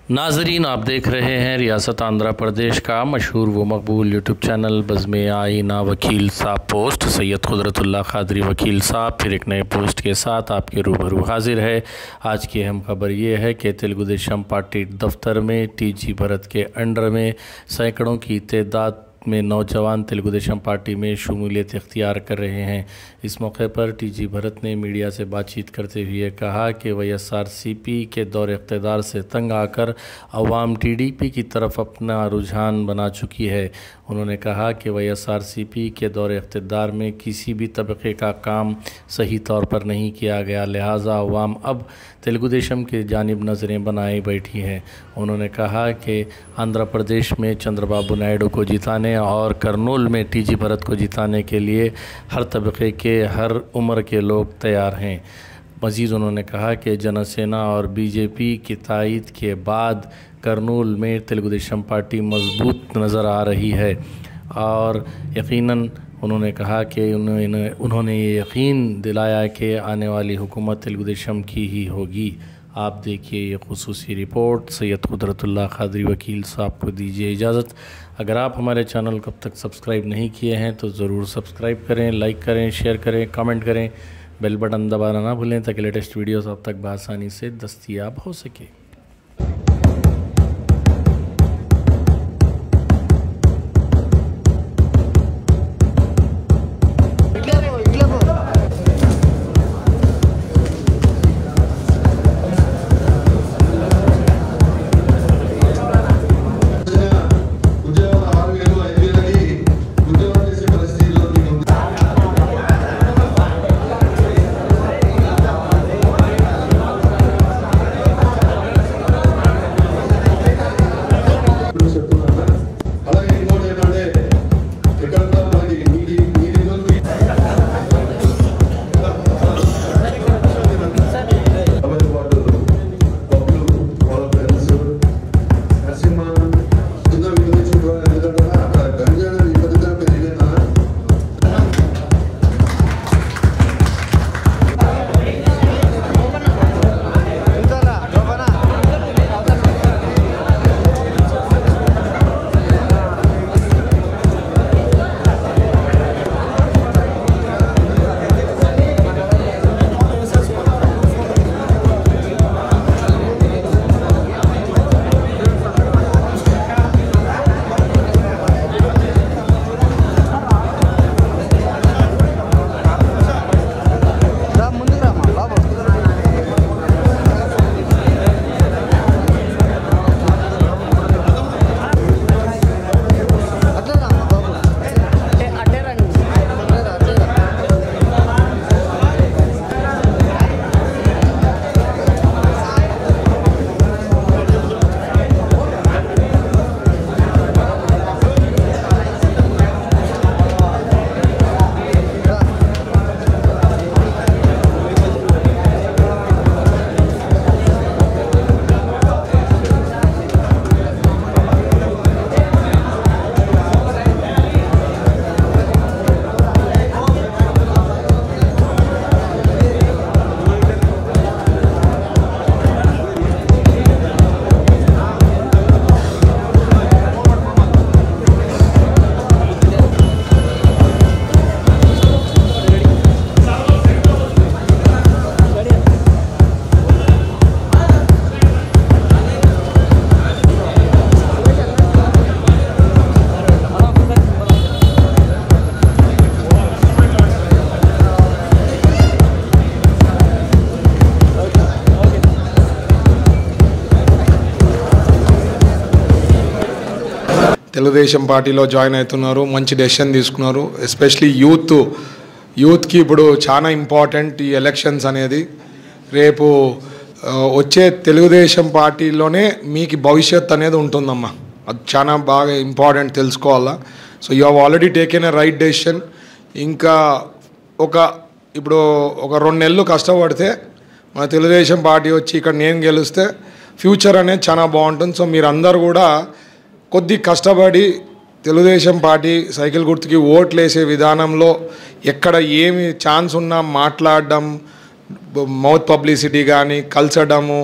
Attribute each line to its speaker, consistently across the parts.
Speaker 1: नाजरीन, आप देख रहे हैं रियासत आंध्र प्रदेश का मशहूर व मकबूल यूट्यूब चैनल बज़्म आईना वकील साहब पोस्ट। सैयद कुदरतुल्लाह क़ादरी वकील साहब फिर एक नए पोस्ट के साथ आपके रूबरू हाजिर है। आज की अहम खबर ये है कि तेलुगु देशम पार्टी दफ्तर में टीजी भरत के अंडर में सैकड़ों की तादाद में नौजवान तेलुगु देशम पार्टी में शमूलियत इख्तियार कर रहे हैं। इस मौके पर टीजी भरत ने मीडिया से बातचीत करते हुए कहा कि वाईएसआरसीपी के दौर इक़्तिदार से तंग आकर अवाम टीडीपी की तरफ अपना रुझान बना चुकी है। उन्होंने कहा कि वाईएसआरसीपी के दौर इक़्तिदार में किसी भी तबके का काम सही तौर पर नहीं किया गया, लिहाजा अवाम अब तेलुगु देशम की जानिब नज़रें बनाए बैठी हैं। उन्होंने कहा कि आंध्र प्रदेश में चंद्रबाबू नायडू को जिताने और करनूल में टीजी भरत को जिताने के लिए हर तबके के हर उम्र के लोग तैयार हैं। मज़ीद उन्होंने कहा कि जनसेना और बीजेपी की तायद के बाद करनूल में तेलुगु देशम पार्टी मजबूत नज़र आ रही है और यकीनन उन्होंने कहा कि उन्होंने ये यकीन दिलाया कि आने वाली हुकूमत तेलुगु देशम की ही होगी। आप देखिए ये खुसूसी रिपोर्ट। सैयद कुदरतुल्लाह क़ादरी वकील साहब को दीजिए इजाज़त। अगर आप हमारे चैनल को अब तक सब्सक्राइब नहीं किए हैं तो ज़रूर सब्सक्राइब करें, लाइक करें, शेयर करें, कमेंट करें, बेल बटन दबाना ना भूलें ताकि लेटेस्ट वीडियोस आप तक बआसानी से दस्तयाब हो सके।
Speaker 2: తెలుగుదేశం పార్టీలో జాయిన్ అవుతున్నారు, మంచి డెసిషన్ తీసుకున్నారు. ఎస్పెషలీ యూత్కి ఇప్పుడు చాలా ఇంపార్టెంట్ ఈ ఎలక్షన్స్ అనేది. రేపు వచ్చే తెలుగుదేశం పార్టీలోనే మీకు భవిష్యత్ అనేది ఉంటుందమ్మా, అది చాలా బాగా ఇంపార్టెంట్ తెలుసుకోవాలా. So you have already taken a right decision. ఇంకా ఇప్పుడు ఒక 2 నెలలు కష్టపడితే మన తెలుగుదేశం పార్టీ వచ్చి ఇక్కడ నేను గెలిస్తే ఫ్యూచర్ అనేది చాలా బాగుంటుంది. సో మీరందరూ కూడా కొద్ది కష్టపడి తెలుగుదేశం పార్టీ సైకిల్ గుర్తుకి ఓట్లు వేసే విధానంలో ఎక్కడ ఏమి ఛాన్స్ ఉన్నా మాట్లాడడం, మౌత్ పబ్లిసిటీ కానీ, కలసడము,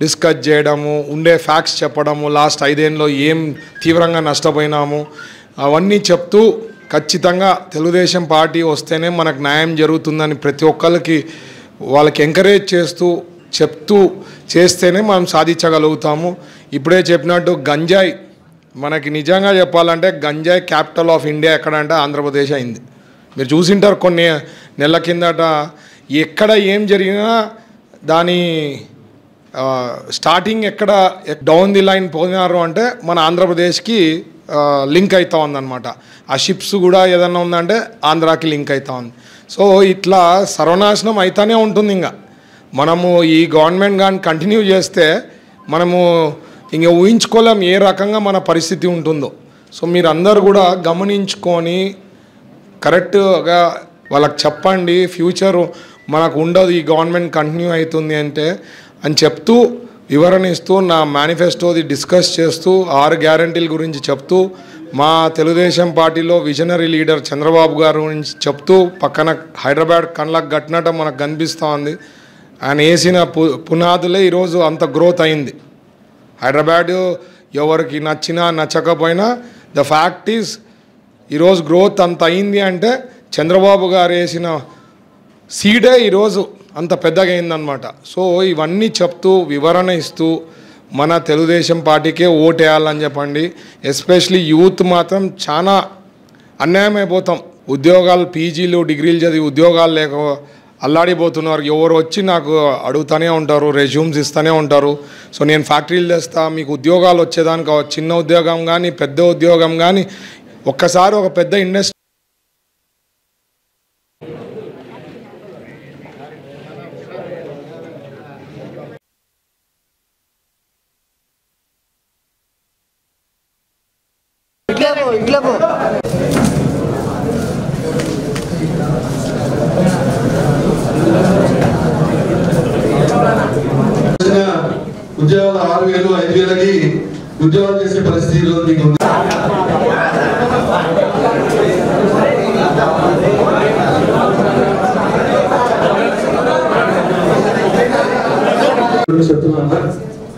Speaker 2: డిస్కస్ చేయడము, ఉండే ఫ్యాక్ట్స్ చెప్పడము, లాస్ట్ 5 ఏళ్ళలో ఏం తీవ్రంగా నష్టపోయినాము అవన్నీ చెప్తూ ఖచ్చితంగా తెలుగుదేశం పార్టీ వస్తేనే మనకు న్యాయం జరుగుతుందని ప్రతి ఒక్కరికి వాళ్ళకి ఎంకరేజ్ చేస్తూ చెప్తూ చేస్తేనే మనం సాధించగలుగుతాము. ఇప్పుడే చెప్పినట్టు గంజాయి మనకి నిజంగా చెప్పాలంటే గంజాయి క్యాపిటల్ ఆఫ్ ఇండియా ఎక్కడంటే ఆంధ్రప్రదేశ్ అయింది. మీరు చూసింటారు కొన్ని నెలల కిందట ఎక్కడ ఏం జరిగినా దాని స్టార్టింగ్ ఎక్కడ డౌన్ ది లైన్ పోయినారు అంటే మన ఆంధ్రప్రదేశ్కి లింక్ అవుతా ఉందన్నమాట. ఆ షిప్స్ కూడా ఏదన్నా ఉందంటే ఆంధ్రాకి లింక్ అవుతా ఉంది. సో ఇట్లా సర్వనాశనం అవుతానే ఉంటుంది. ఇంకా మనము ఈ గవర్నమెంట్ కానీ కంటిన్యూ చేస్తే మనము ఇంక ఊహించుకోలేం ఏ రకంగా మన పరిస్థితి ఉంటుందో. సో మీరు అందరు కూడా గమనించుకొని కరెక్ట్గా వాళ్ళకి చెప్పండి, ఫ్యూచర్ మనకు ఉండదు ఈ గవర్నమెంట్ కంటిన్యూ అవుతుంది అంటే అని చెప్తూ వివరణ ఇస్తూ నా మేనిఫెస్టోది డిస్కస్ చేస్తూ 6 గ్యారంటీల గురించి చెప్తూ మా తెలుగుదేశం పార్టీలో విజనరీ లీడర్ చంద్రబాబు గారు గురించి చెప్తూ పక్కన హైదరాబాద్ కళ్ళకు కట్టినట్టు మనకు కనిపిస్తూ ఉంది. ఆయన వేసిన పునాదులే ఈరోజు అంత గ్రోత్ అయింది. హైదరాబాద్ ఎవరికి నచ్చినా నచ్చకపోయినా ద ఫ్యాక్ట్ ఈజ్ ఈరోజు గ్రోత్ అంత అయింది అంటే చంద్రబాబు గారు వేసిన సీడే ఈరోజు అంత పెద్దగా అయిందనమాట. సో ఇవన్నీ చెప్తూ వివరణ ఇస్తూ మన తెలుగుదేశం పార్టీకే ఓటేయాలని చెప్పండి. ఎస్పెషలీ యూత్ మాత్రం చాలా అన్యాయం అయిపోతాం. ఉద్యోగాలు పీజీలు డిగ్రీలు చదివి ఉద్యోగాలు లేక అల్లాడిపోతున్నారు. ఎవరు వచ్చి నాకు అడుగుతూనే ఉంటారు, రెజ్యూమ్స్ ఇస్తూనే ఉంటారు. సో నేను ఫ్యాక్టరీలు తెస్తా, మీకు ఉద్యోగాలు వచ్చేదానికి చిన్న ఉద్యోగం కానీ పెద్ద ఉద్యోగం కానీ ఒక్కసారి ఒక పెద్ద ఇండస్ట్రీ
Speaker 3: ఉద్యోగాలు 6,000 5,000కి ఉద్యోగాలు చేసే పరిస్థితి మీకు ఉంది. చెప్తున్నా.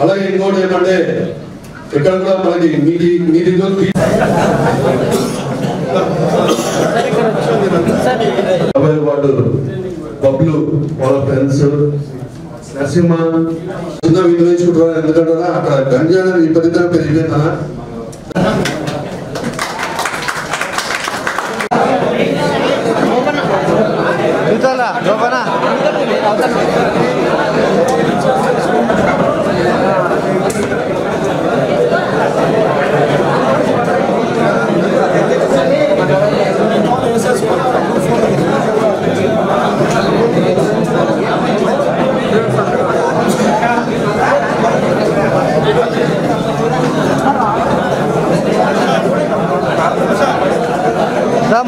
Speaker 3: అలాగే ఇంకోటి ఏంటంటే ఇక్కడ కూడా మనకి నీటి వాడు బబ్లు వాళ్ళ ఫ్రెండ్స్ నరసింహ చిన్న వినియోగించుకుంటున్నారు. ఎందుకంటే అక్కడ గంజా విపరీతంగా పెరిగిపోయిందా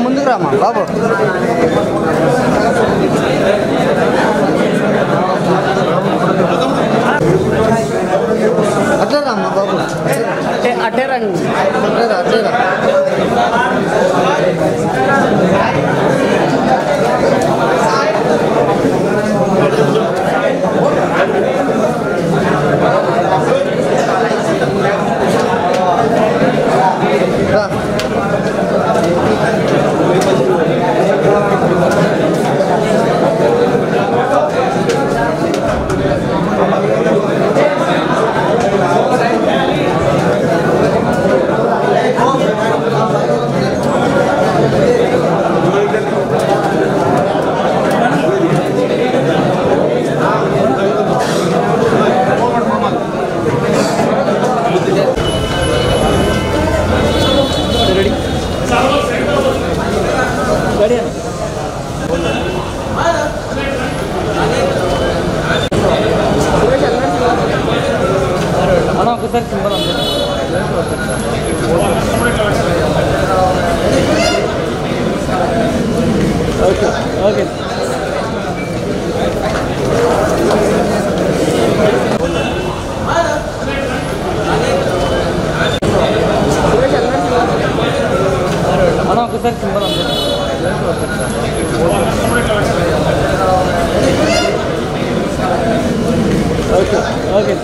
Speaker 4: ముందుకు రామా బాబు. అట్లా రామ్మా బాబు, అట్టే రండి, అట్లేరా ఒకసారి సింబల్ ఓకే ఓకే అన్న ఒకసారి సింబల్ ఓకే